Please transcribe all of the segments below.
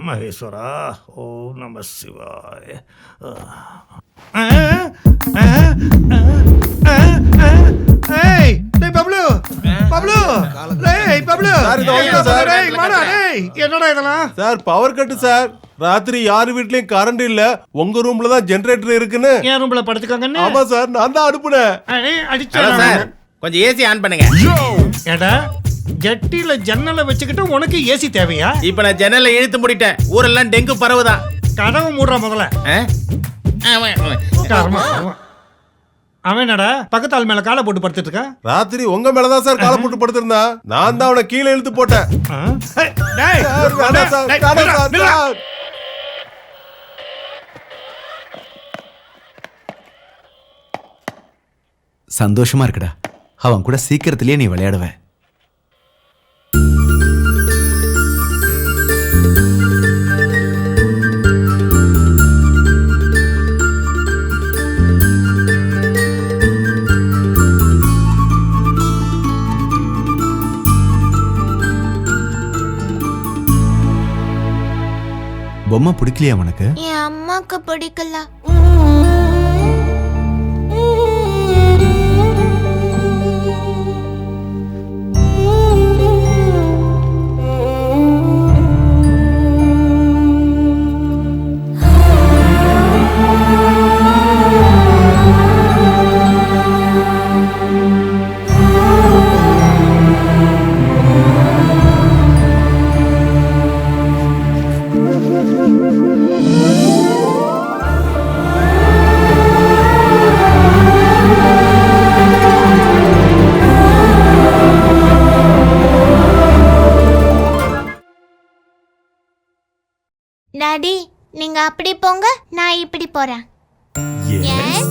மகேஸ்வரா ஓ நம சிவாய. என்னடா இதெல்லாம் சார்? Power cut sir. ராத்திரி யாரு வீட்லயும் கரண்ட் இல்ல, உங்க ரூம்ல தான் ஜெனரேட்டர் இருக்குன்னு என் ரூம்ல படுத்துக்காங்கன்னு. ஆமா சார், நான் தான் அனுப்புனேன். அடிச்சேன். கொஞ்சம் ஏசி ஆன் பண்ணுங்க. ஏடா ஜட்டில ஜன்னலை வச்சுக்கிட்டு உனக்கு ஏசி தேவையா? இப்ப நான் ஜன்னலை இழுத்து மூடிட்டேன். ஊரெல்லாம் டெங்கு பரவுதான். கதவு மூடுற முதல்ல. அவன் என்னடா பக்கத்தால் மேல காலை போட்டு படுத்துட்டு இருக்கா? ராத்திரி உங்க மேலதான் சார் காலை போட்டு படுத்திருந்தா. நான் தான் அவனை கீழே இழுத்து போட்டேன். சந்தோஷமா இருக்குடா. அவன் கூட சீக்கிரத்திலேயே நீ விளையாடுவ. பொம்மை பிடிக்கலையா உனக்கு? என் அம்மாக்கு பிடிக்கல. டாடி நீங்க அப்படி போங்க, நான் இப்படி போறேன். Yes,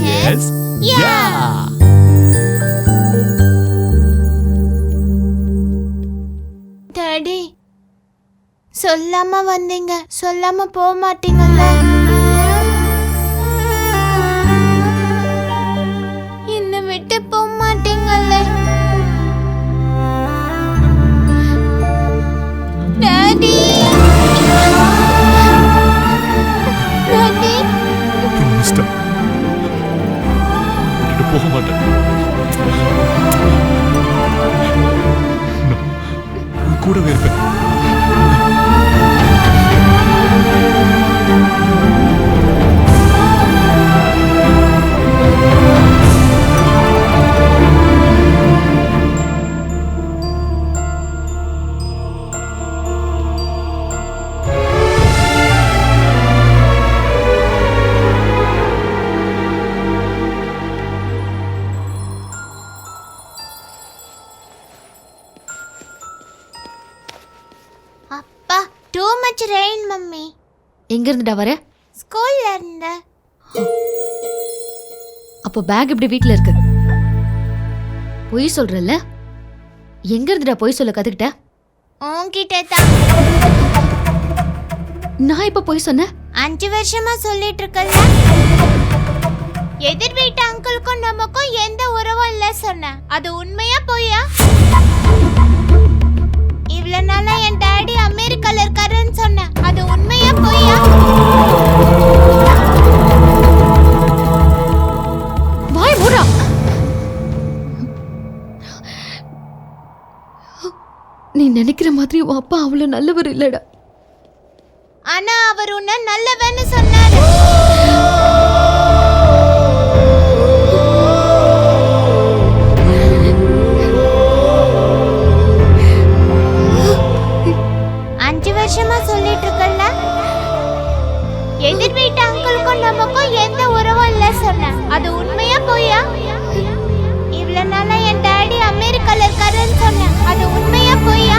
yes, yeah. டாடி சொல்லாம வந்தீங்க, சொல்லாம போக மாட்டீங்கல்ல? என்னை விட்டு போக மாட்டீங்கல்ல டாடி? போக மாட்டேன். கூடவே இருப்பேன். அப்பா டூ மச் ரெயின் மம்மி. எங்க இருந்துடா வர? ஸ்கூல்ல இருந்து. அப்போ பேக் இப்படி வீட்ல இருக்கு. பொய் சொல்றல்ல? எங்க இருந்துடா பொய் சொல்ல கத்துக்கிட்ட? உன்கிட்ட தான். நான் இப்ப பொய் சொன்னேன்? 5 வருஷமா சொல்லிட்டு இருக்கல்ல. எதிர் வீட்டு அங்கிளுக்கும் நமக்கும் எந்த உறவும் இல்ல சொன்ன. அது உண்மையா பொய்யா? இவ்வளவு நாளா என் டாடி அமெரிக்கால இருக்காருன்னு சொன்ன. அது உண்மையா பொய்யா? வாய் மூடா. நீ நினைக்கிற மாதிரி உன் அப்பா அவ்வளவு நல்லவர் இல்லடா. ஆனா அவர் உன்னை நல்லவன்னு சொன்னாரு. வருஷமா சொல்லிட்டு இருக்கல்ல, எதிர் வீட்டு அங்கிளுக்கும் நமக்கும் எந்த உறவும் இல்ல சொன்ன. அது உண்மையா பொய்யா? இவ்வளவு நாளா என் டாடி அமெரிக்கால இருக்காருன்னு சொன்ன. அது உண்மையா பொய்யா?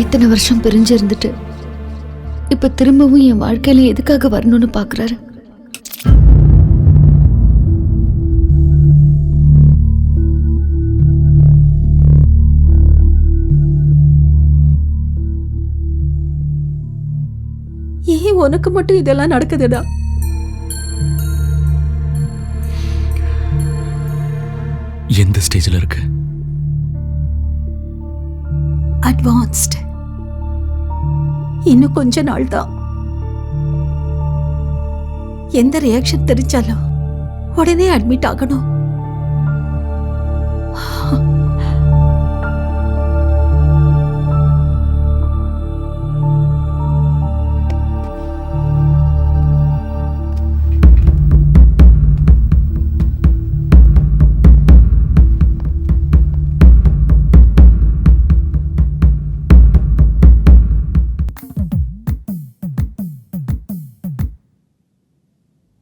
இத்தனை வருஷம் பிரிஞ்சு இருந்துட்டு இப்ப திரும்பவும் என் வாழ்க்கையில எதுக்காக வரணும்னு பாக்குறாரு. உனக்கு மட்டும் இதெல்லாம் நடக்குதுடா. எந்த ஸ்டேஜ்ல இருக்கு? அட்வான்ஸ்ட். இன்னும் கொஞ்ச நாள் தான். எந்த ரியாக்ஷன் தெரிஞ்சாலும் உடனே அட்மிட் ஆகணும்.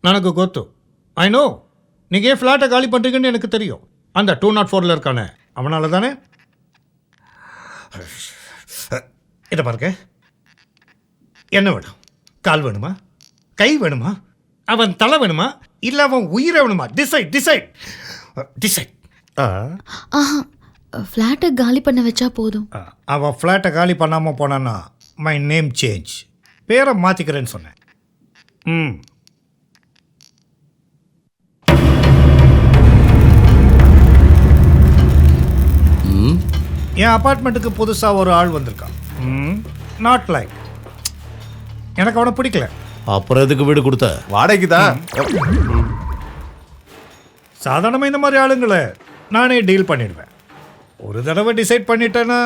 ನನಗೆ ಗೊತ್ತು. ஐ நோ நீங்கள் ஏன் ஃப்ளாட்டை காலி பண்ணுறீங்கன்னு எனக்கு தெரியும். அந்த 204 இருக்கானே அவனால தானே. இதை பாருங்க, என்ன வேணும்? கால் வேணுமா? கை வேணுமா? அவன் தலை வேணுமா? இல்லை அவன் உயிரை வேணுமா? Decide decide decide. ஆஹா, ஃப்ளாட்டை காலி பண்ண வச்சா போதும். அவன் ஃப்ளாட்டை காலி பண்ணாமல் போனான்னா மை நேம் சேஞ்ச், பேரை மாற்றிக்கிறேன்னு சொன்னேன். ம், என் அப்பார்ட்மெண்ட்டுக்கு புதுசாக ஒரு ஆள் வந்திருக்கான். நாட் லைக், எனக்கு அவனை பிடிக்கல. அப்புறம் எதுக்கு வீடு கொடுத்த? வாடகைக்கு தான். சாதாரணமாக இந்த மாதிரி ஆளுங்களை நானே டீல் பண்ணிடுவேன். ஒரு தடவை டிசைட் பண்ணிட்டேன்னா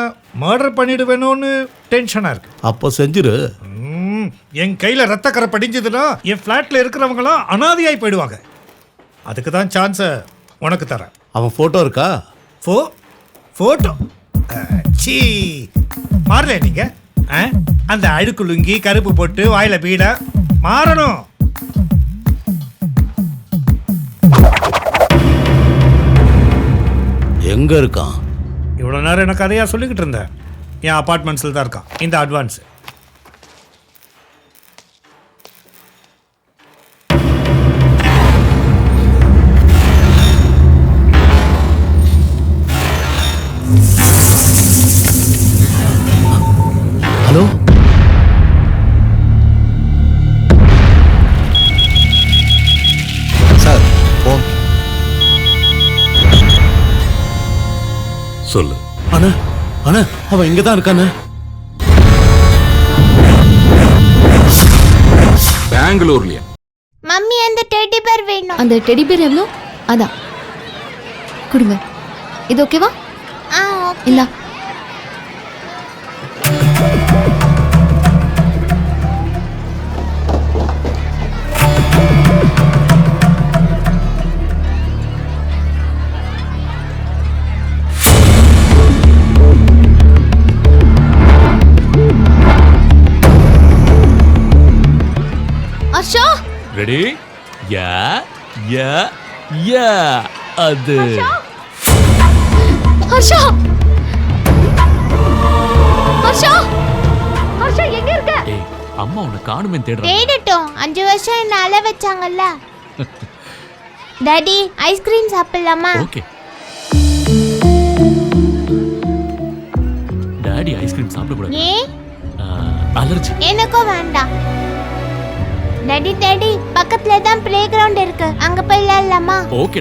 மர்டர் பண்ணிடுவேணும்னு டென்ஷனாக இருக்கு. அப்போ செஞ்சிரு. என் கையில் ரத்தக்கரை படிஞ்சதுன்னா என் ஃப்ளாட்டில் இருக்கிறவங்களாம் அனாதையாகி போயிடுவாங்க. அதுக்கு தான் சான்ஸை உனக்கு தரேன். அவன் ஃபோட்டோ இருக்கா? ஃபோட்டோ சீ மாறல நீங்க. அந்த அழுக்கு லுங்கி கருப்பு போட்டு வாயில பீட மாறணும். எங்க இருக்கான்? இவ்வளோ நேரம் எனக்கு கதையா சொல்லிக்கிட்டு இருந்தேன். என் அப்பார்ட்மெண்ட்ஸில் தான் இருக்கான். இந்த அட்வான்ஸ் ஹலோ, சார் போன். சொல்லு. அண்ணா அண்ணா, அவன் இங்க தான் இருக்கானே. பெங்களூர்லயா? மம்மி அந்த டெடி பேர் வேணும். அந்த டெடி பேர் எவ்வளோ? அதான் கொடுங்க. இது ஓகேவா? ஓகே. இல்ல ஹர்ஷா, ரெடி? யா யா யா. அது ஹர்ஷா, ஹர்ஷா, ஹர்ஷா எங்க இருக்க? ஏய், அம்மா உன்னை காணுமே தேடுறாங்க. தேடட்டும். 5 வருஷம் என்ன அழ வச்சாங்கல்ல. டாடி ஐஸ்கிரீம் சாப்பிடலாமா? ஓகே. டாடி ஐஸ்கிரீம் சாப்பிடக்கூடாது. ஏன்? அலர்ஜி. எனக்கும் வேண்டாம். டாடி டாடி பக்கத்துல தான் பிளே கிரவுண்ட் இருக்கு, அங்க போய் விளையாடலாமா? ஓகே.